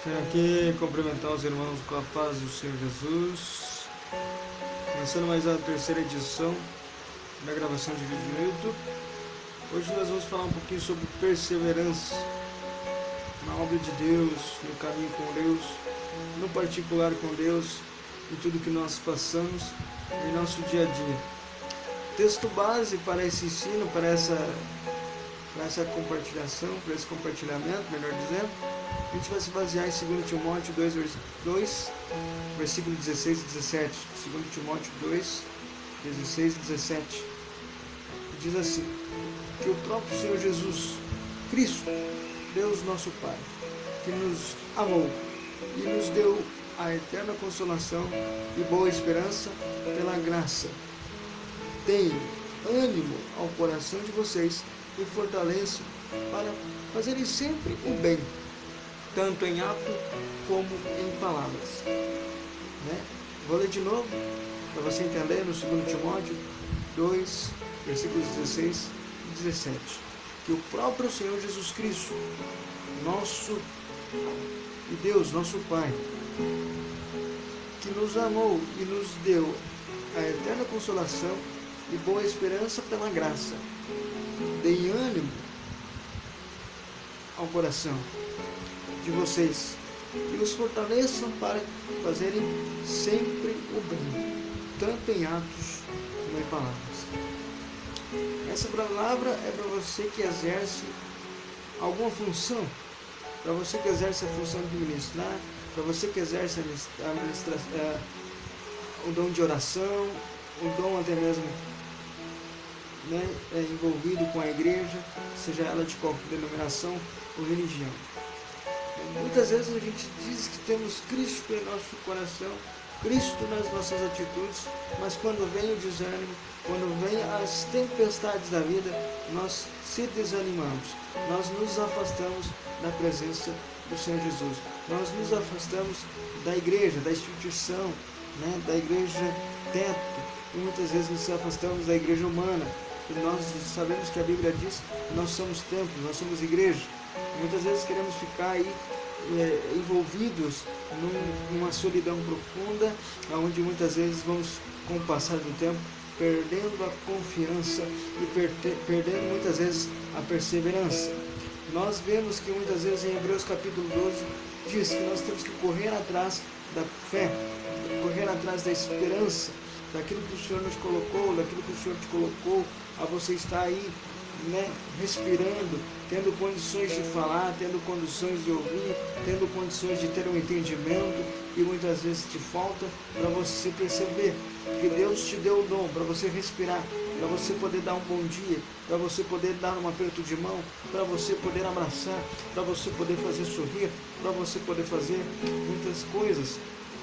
Quero aqui cumprimentar os irmãos com a paz do Senhor Jesus. Começando mais a terceira edição da gravação de vídeo no YouTube. Hoje nós vamos falar um pouquinho sobre perseverança na obra de Deus, no caminho com Deus, no particular com Deus, em tudo que nós passamos em nosso dia a dia. Texto base para esse ensino, para essa compartilhação, para esse compartilhamento, melhor dizendo, a gente vai se basear em 2 Timóteo 2, versículo 16 e 17. 2 Timóteo 2, 16 e 17. Diz assim: que o próprio Senhor Jesus, Cristo, Deus nosso Pai, que nos amou e nos deu a eterna consolação e boa esperança pela graça, deem ânimo ao coração de vocês e fortaleçam para fazerem sempre o bem, tanto em ato como em palavras. Vou ler de novo, para você entender, no 2 Timóteo 2, versículos 16 e 17. Que o próprio Senhor Jesus Cristo, nosso e Deus, nosso Pai, que nos amou e nos deu a eterna consolação e boa esperança pela graça, deem ânimo ao coração de vocês e os fortaleçam para fazerem sempre o bem, tanto em atos como em palavras. Essa palavra é para você que exerce alguma função, para você que exerce a função de ministrar, para você que exerce o dom de oração, o dom até mesmo envolvido com a igreja, seja ela de qualquer denominação ou religião. Muitas vezes a gente diz que temos Cristo em nosso coração, Cristo nas nossas atitudes, mas quando vem o desânimo, quando vem as tempestades da vida, nós se desanimamos, nós nos afastamos da presença do Senhor Jesus, nós nos afastamos da igreja, da instituição, da igreja teto, e muitas vezes nos afastamos da igreja humana, e nós sabemos que a Bíblia diz que nós somos templos, nós somos igreja. Muitas vezes queremos ficar aí envolvidos numa solidão profunda, onde muitas vezes vamos, com o passar do tempo, perdendo a confiança e perdendo muitas vezes a perseverança. Nós vemos que muitas vezes em Hebreus capítulo 12 diz que nós temos que correr atrás da fé, correr atrás da esperança, daquilo que o Senhor nos colocou, daquilo que o Senhor te colocou, a você estar aí, respirando, tendo condições de falar, tendo condições de ouvir, tendo condições de ter um entendimento, e muitas vezes te falta para você perceber que Deus te deu o dom para você respirar, para você poder dar um bom dia, para você poder dar um aperto de mão, para você poder abraçar, para você poder fazer sorrir, para você poder fazer muitas coisas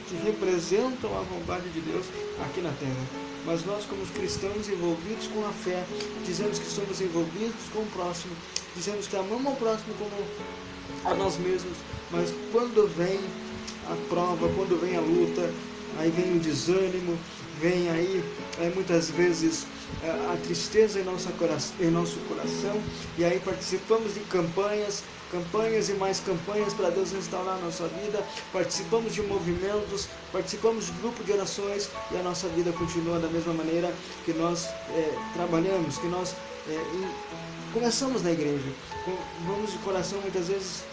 que representam a vontade de Deus aqui na terra. Mas nós, como cristãos envolvidos com a fé, dizemos que somos envolvidos com o próximo, dizemos que amamos o próximo como a nós mesmos, mas quando vem a prova, quando vem a luta, aí vem o desânimo, vem aí muitas vezes a tristeza em nosso coração, e aí participamos de campanhas e mais campanhas para Deus restaurar a nossa vida, participamos de movimentos, participamos de grupo de orações, e a nossa vida continua da mesma maneira que nós trabalhamos, que nós começamos na igreja, vamos de coração muitas vezes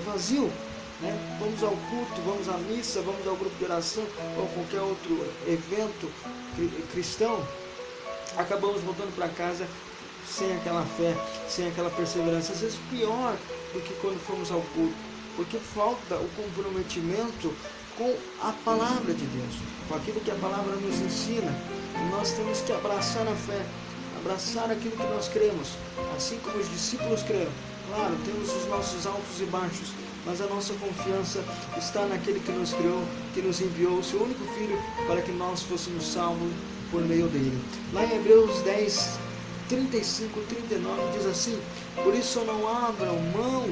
vazio, vamos ao culto, vamos à missa, vamos ao grupo de oração ou qualquer outro evento cristão, acabamos voltando para casa sem aquela fé, sem aquela perseverança, às vezes pior do que quando fomos ao culto, porque falta o comprometimento com a palavra de Deus, com aquilo que a palavra nos ensina. E nós temos que abraçar a fé, abraçar aquilo que nós cremos, assim como os discípulos creram. Claro, temos os nossos altos e baixos, mas a nossa confiança está naquele que nos criou, que nos enviou o seu único Filho para que nós fôssemos salvos por meio dele. Lá em Hebreus 10, 35, 39 diz assim: por isso não abram mão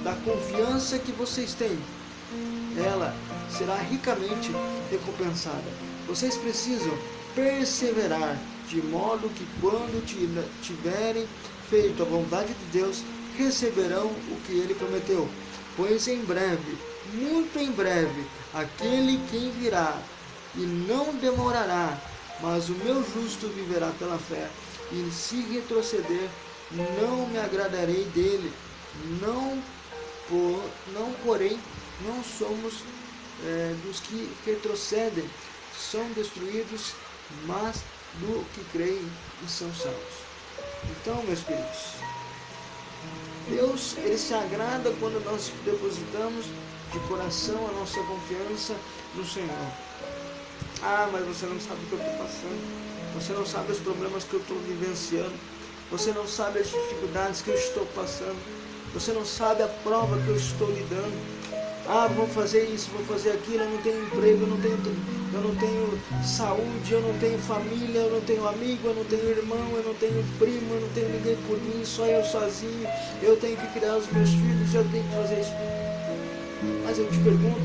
da confiança que vocês têm, ela será ricamente recompensada. Vocês precisam perseverar, de modo que quando tiverem feito a vontade de Deus, receberão o que ele prometeu, pois em breve muito em breve aquele quem virá, e não demorará, mas o meu justo viverá pela fé, e se retroceder, não me agradarei dele. Não, porém, não somos dos que retrocedem, são destruídos, mas do que creem e são salvos. Então, meus queridos, Deus, Ele se agrada quando nós depositamos de coração a nossa confiança no Senhor. Ah, mas você não sabe o que eu estou passando. Você não sabe os problemas que eu estou vivenciando. Você não sabe as dificuldades que eu estou passando. Você não sabe a prova que eu estou lidando. Ah, vou fazer isso, vou fazer aquilo, eu não tenho emprego, eu não tenho saúde, eu não tenho família, eu não tenho amigo, eu não tenho irmão, eu não tenho primo, eu não tenho ninguém por mim, só eu sozinho, eu tenho que criar os meus filhos, eu tenho que fazer isso. Mas eu te pergunto,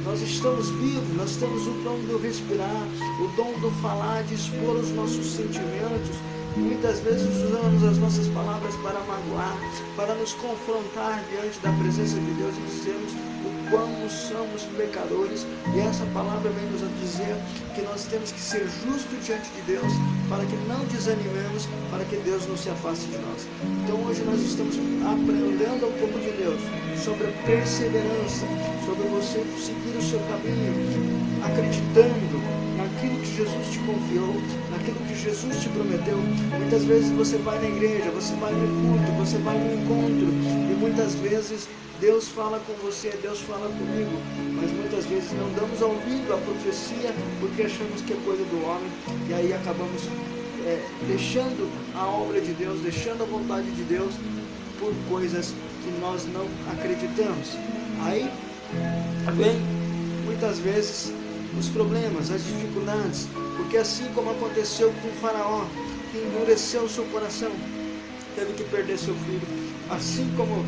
nós estamos vivos, nós temos o dom do respirar, o dom do falar, de expor os nossos sentimentos. Muitas vezes usamos as nossas palavras para magoar, para nos confrontar diante da presença de Deus e dizermos o quão somos pecadores. E essa palavra vem nos dizer que nós temos que ser justos diante de Deus, para que não desanimemos, para que Deus não se afaste de nós. Então hoje nós estamos aprendendo um pouco de Deus, sobre a perseverança, sobre você seguir o seu caminho, acreditando naquilo que Jesus te confiou, naquilo que Jesus te prometeu. Muitas vezes você vai na igreja, você vai no culto, você vai no encontro, e muitas vezes Deus fala com você, Deus fala comigo, mas muitas vezes não damos ouvido à profecia porque achamos que é coisa do homem, e aí acabamos deixando a obra de Deus, deixando a vontade de Deus por coisas que nós não acreditamos. Aí vem muitas vezes os problemas, as dificuldades, porque assim como aconteceu com o faraó, que endureceu o seu coração, teve que perder seu filho, assim como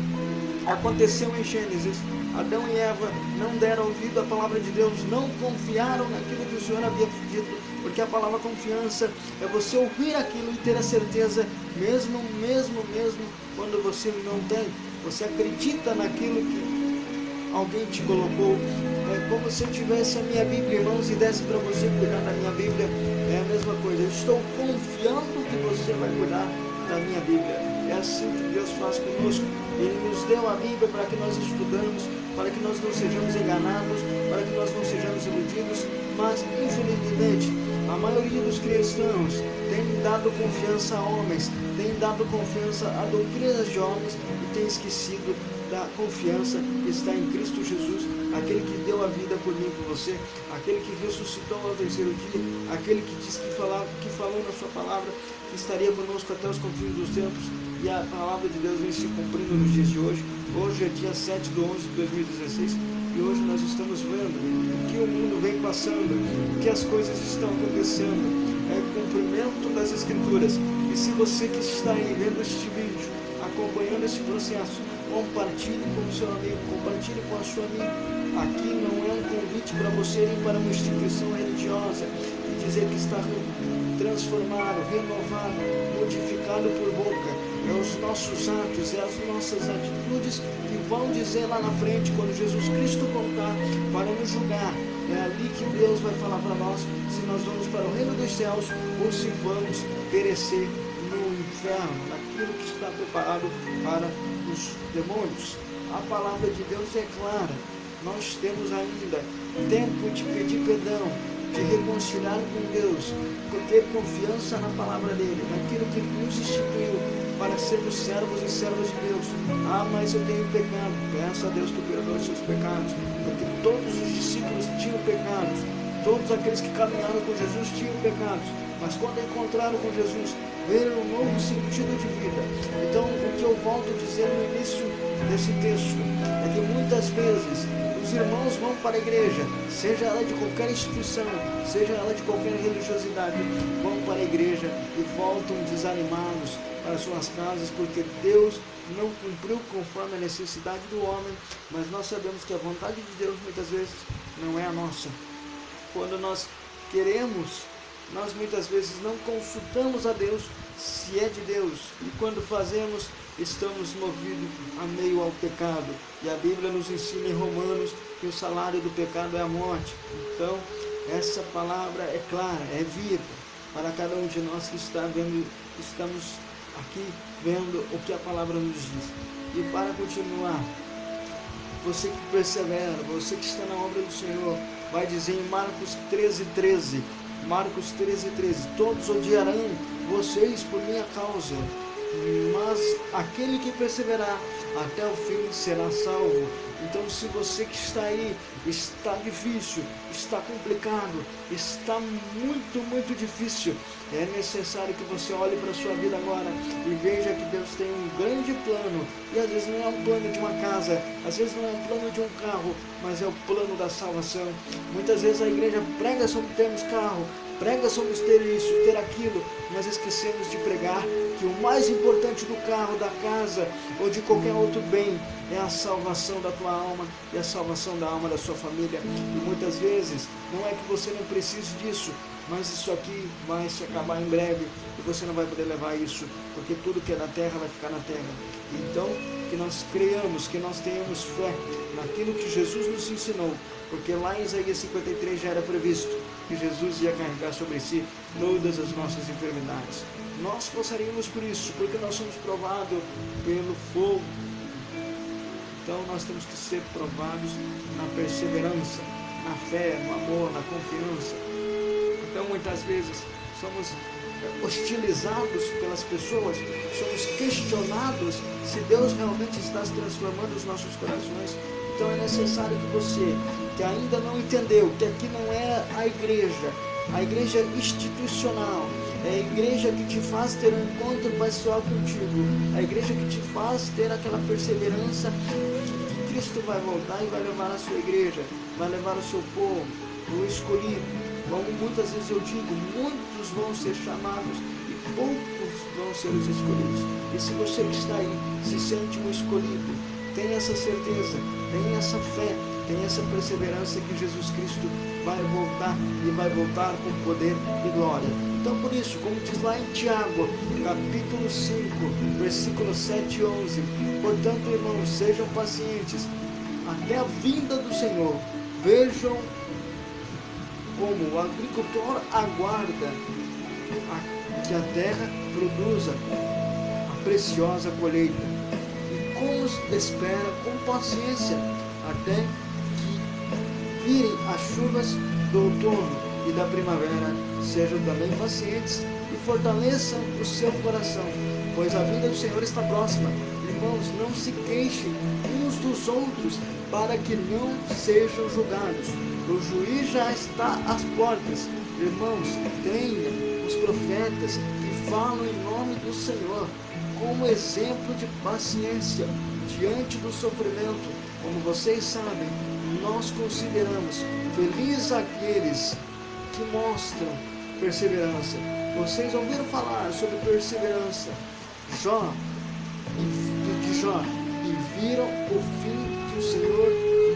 aconteceu em Gênesis, Adão e Eva não deram ouvido à palavra de Deus, não confiaram naquilo que o Senhor havia dito, porque a palavra confiança é você ouvir aquilo e ter a certeza, mesmo quando você não tem, você acredita naquilo que alguém te colocou. É como se eu tivesse a minha Bíblia, irmãos, e desse para você cuidar da minha Bíblia. É a mesma coisa, eu estou confiando que você vai cuidar da minha Bíblia. É assim que Deus faz conosco. Ele nos deu a Bíblia para que nós estudamos, para que nós não sejamos enganados, para que nós não sejamos iludidos, mas infelizmente a maioria dos cristãos tem dado confiança a homens, tem dado confiança a doutrinas de homens e tem esquecido da confiança que está em Cristo Jesus, aquele que deu a vida por mim e por você, aquele que ressuscitou ao terceiro dia, aquele que disse que falou na sua palavra que estaria conosco até os confins dos tempos, e a palavra de Deus vem se cumprindo nos dias de hoje. Hoje é dia 7 de 11 de 2016 e hoje nós estamos vendo o que o mundo vem passando, o que as coisas estão acontecendo, é o cumprimento das Escrituras. E se você que está aí vendo este vídeo, acompanhando esse processo, compartilhe com o seu amigo, compartilhe com a sua amiga. Aqui não é um convite para você ir para uma instituição religiosa e dizer que está transformado, renovado, modificado por boca. É os nossos atos, é as nossas atitudes que vão dizer lá na frente, quando Jesus Cristo voltar para nos julgar. É ali que Deus vai falar para nós se nós vamos para o reino dos céus ou se vamos perecer no inferno, naquilo que está preparado para os demônios. A palavra de Deus é clara. Nós temos ainda tempo de pedir perdão, de reconciliar com Deus, por ter confiança na palavra dele, naquilo que ele nos instituiu para sermos servos e servas de Deus. Ah, mas eu tenho pecado. Peça a Deus que perdoe seus pecados, porque todos os discípulos tinham pecados, todos aqueles que caminharam com Jesus tinham pecados, mas quando encontraram com Jesus, viram um novo sentido de vida. Então, o que eu volto a dizer no início desse texto é que muitas vezes os irmãos vão para a igreja, seja ela de qualquer instituição, seja ela de qualquer religiosidade, vão para a igreja e voltam desanimados para suas casas, porque Deus não cumpriu conforme a necessidade do homem, mas nós sabemos que a vontade de Deus muitas vezes não é a nossa. Quando nós queremos nós muitas vezes não consultamos a Deus se é de Deus, e quando fazemos, estamos movidos a meio ao pecado, e a Bíblia nos ensina em Romanos que o salário do pecado é a morte. Então, essa palavra é clara, é viva, para cada um de nós que estamos aqui vendo o que a palavra nos diz. E para continuar, você que persevera, você que está na obra do Senhor, vai dizer em Marcos 13:13, Marcos 13:13, todos odiarão vocês por minha causa, mas aquele que perseverar até o fim será salvo. Então, se você que está aí, está difícil, está complicado, está muito difícil, é necessário que você olhe para a sua vida agora e veja que Deus tem um grande plano, e às vezes não é um plano de uma casa, às vezes não é um plano de um carro, mas é o plano da salvação. Muitas vezes a igreja prega sobre termos carro, prega sobre ter isso, ter aquilo, mas esquecemos de pregar que o mais importante do carro, da casa ou de qualquer outro bem é a salvação da tua alma e a salvação da alma da sua família. E muitas vezes não é que você não precise disso, mas isso aqui vai se acabar em breve e você não vai poder levar isso, porque tudo que é da terra vai ficar na terra. Então, que nós creiamos, que nós tenhamos fé naquilo que Jesus nos ensinou, porque lá em Isaías 53 já era previsto que Jesus ia carregar sobre si todas as nossas enfermidades. Nós passaríamos por isso, porque nós somos provados pelo fogo. Então nós temos que ser provados na perseverança, na fé, no amor, na confiança. Então muitas vezes somos hostilizados pelas pessoas, somos questionados se Deus realmente está transformando os nossos corações. Então é necessário que você, que ainda não entendeu que aqui não é a igreja institucional, é a igreja que te faz ter um encontro pessoal contigo, a igreja que te faz ter aquela perseverança que Cristo vai voltar e vai levar a sua igreja, vai levar o seu povo, o escolhido. Como muitas vezes eu digo, muitos vão ser chamados e poucos vão ser os escolhidos. E se você que está aí se sente um escolhido, tenha essa certeza, tenha essa fé, tenha essa perseverança que Jesus Cristo vai voltar e vai voltar com poder e glória. Então por isso, como diz lá em Tiago, capítulo 5, versículos 7 e 11, portanto, irmãos, sejam pacientes até a vinda do Senhor. Vejam como o agricultor aguarda que a terra produza a preciosa colheita, e como espera com paciência até que virem as chuvas do outono e da primavera. Sejam também pacientes e fortaleçam o seu coração, pois a vinda do Senhor está próxima. Irmãos, não se queixem uns dos outros, para que não sejam julgados. O juiz já está às portas. Irmãos, tenha os profetas que falam em nome do Senhor como exemplo de paciência diante do sofrimento. Como vocês sabem, nós consideramos felizes aqueles que mostram perseverança. Vocês ouviram falar sobre perseverança de Jó, e viram o fim que o Senhor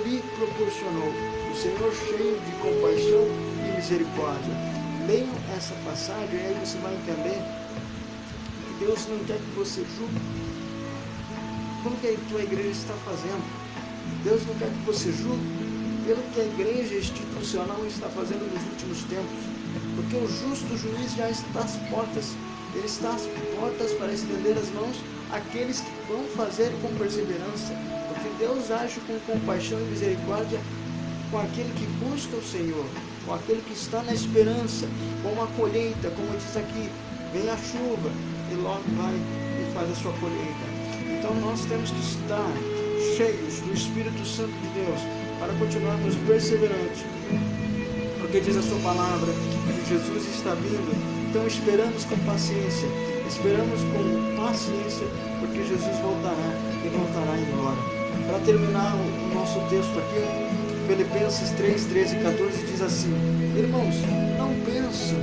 lhe proporcionou. O Senhor cheio de compaixão e misericórdia. Leiam essa passagem e aí você vai entender que Deus não quer que você julgue como que a tua igreja está fazendo. Deus não quer que você julgue pelo que a igreja institucional está fazendo nos últimos tempos, porque o justo juiz já está às portas. Ele está às portas para estender as mãos àqueles que vão fazer com perseverança, porque Deus age com compaixão e misericórdia com aquele que busca o Senhor, com aquele que está na esperança, com a colheita, como diz aqui, vem a chuva e logo vai e faz a sua colheita. Então nós temos que estar cheios do Espírito Santo de Deus para continuarmos perseverantes, porque diz a sua palavra que Jesus está vindo. Então esperamos com paciência, porque Jesus voltará e voltará em glória. Para terminar o nosso texto aqui, Filipenses 3, 13 e 14 diz assim: irmãos, não pensam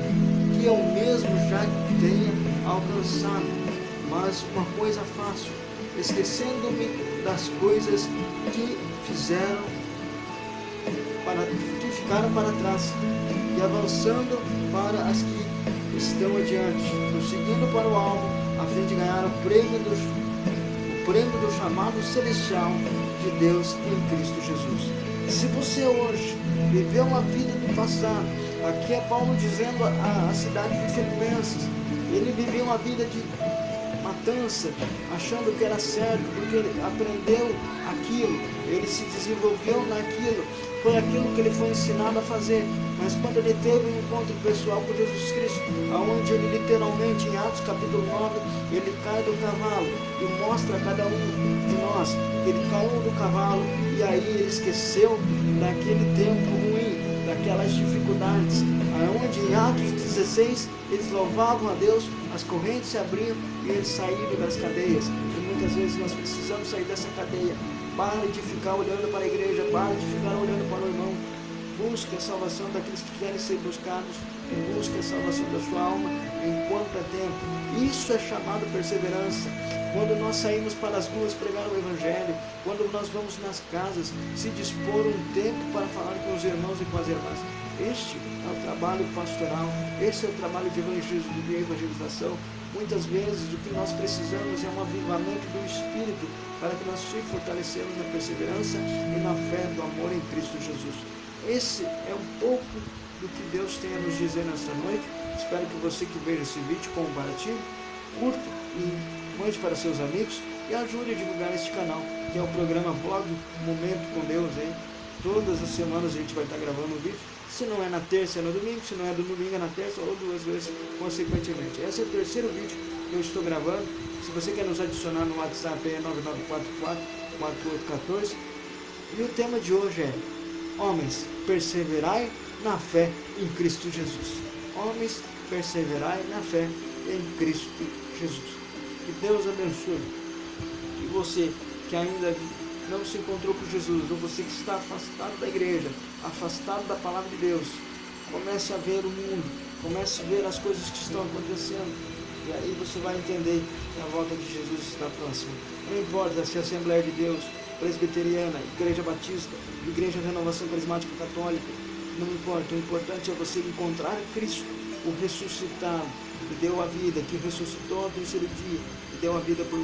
que eu mesmo já tenha alcançado, mas uma coisa faço, esquecendo-me das coisas que fizeram que ficaram para trás e avançando para as que estão adiante, prosseguindo para o alvo, a fim de ganhar o prêmio do chamado celestial de Deus em Cristo Jesus. Se você hoje viveu uma vida do passado, aqui é Paulo dizendo à cidade de Filipenses, ele viveu uma vida de matança, achando que era certo, porque ele aprendeu aquilo, ele se desenvolveu naquilo, foi aquilo que ele foi ensinado a fazer. Mas quando ele teve um encontro pessoal com Jesus Cristo, onde ele literalmente, em Atos capítulo 9, ele cai do cavalo e mostra a cada um de nós que ele caiu do cavalo, e aí ele esqueceu daquele tempo ruim, daquelas dificuldades, onde em Atos 16 eles louvavam a Deus, as correntes se abriam e eles saíram das cadeias. E muitas vezes nós precisamos sair dessa cadeia. Pare de ficar olhando para a igreja, pare de ficar olhando para o irmão. Busque a salvação daqueles que querem ser buscados, busque a salvação da sua alma enquanto é tempo. Isso é chamado perseverança. Quando nós saímos para as ruas pregar o Evangelho, quando nós vamos nas casas, se dispor um tempo para falar com os irmãos e com as irmãs. Este é o trabalho pastoral, esse é o trabalho de evangelização. Muitas vezes o que nós precisamos é um avivamento do Espírito para que nós se fortalecemos na perseverança e na fé do amor em Cristo Jesus. Esse é um pouco do que Deus tem a nos dizer nesta noite. Espero que você que veja esse vídeo compartilhe, curta e mande para seus amigos e ajude a divulgar este canal, que é o programa Vlog Momento com Deus. Aí. Todas as semanas a gente vai estar gravando um vídeo. Se não é na terça, é no domingo. Se não é do domingo, é na terça, ou 2 vezes consequentemente. Esse é o terceiro vídeo que eu estou gravando. Se você quer nos adicionar no WhatsApp, é 9944-4814. E o tema de hoje é: homens, perseverai na fé em Cristo Jesus. Homens, perseverai na fé em Cristo Jesus. Que Deus abençoe. E você que ainda não se encontrou com Jesus, ou você que está afastado da igreja, afastado da palavra de Deus, comece a ver o mundo, comece a ver as coisas que estão acontecendo, e aí você vai entender que a volta de Jesus está próxima. Não importa se é Assembleia de Deus, Presbiteriana, Igreja Batista, Igreja Renovação Carismática Católica, não importa, o importante é você encontrar Cristo, o ressuscitado, que deu a vida, que ressuscitou ao terceiro dia, que deu a vida por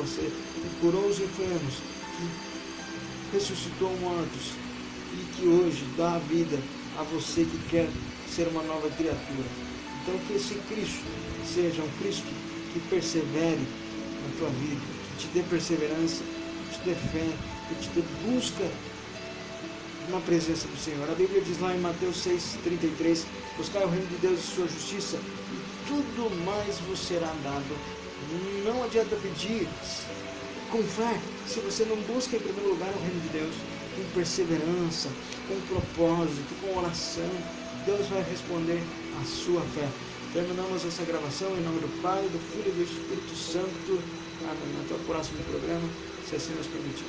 você, que curou os enfermos, que ressuscitou mortos e que hoje dá a vida a você que quer ser uma nova criatura. Então que esse Cristo seja um Cristo que persevere na tua vida, que te dê perseverança, que te dê fé, que te dê busca na presença do Senhor. A Bíblia diz lá em Mateus 6,33: buscai o reino de Deus e sua justiça, e tudo mais vos será dado. Não adianta pedir com fé se você não busca em primeiro lugar o reino de Deus, com perseverança, com propósito, com oração. Deus vai responder a sua fé. Terminamos essa gravação em nome do Pai, do Filho e do Espírito Santo. Amém. Até o próximo programa, se assim nos permitir.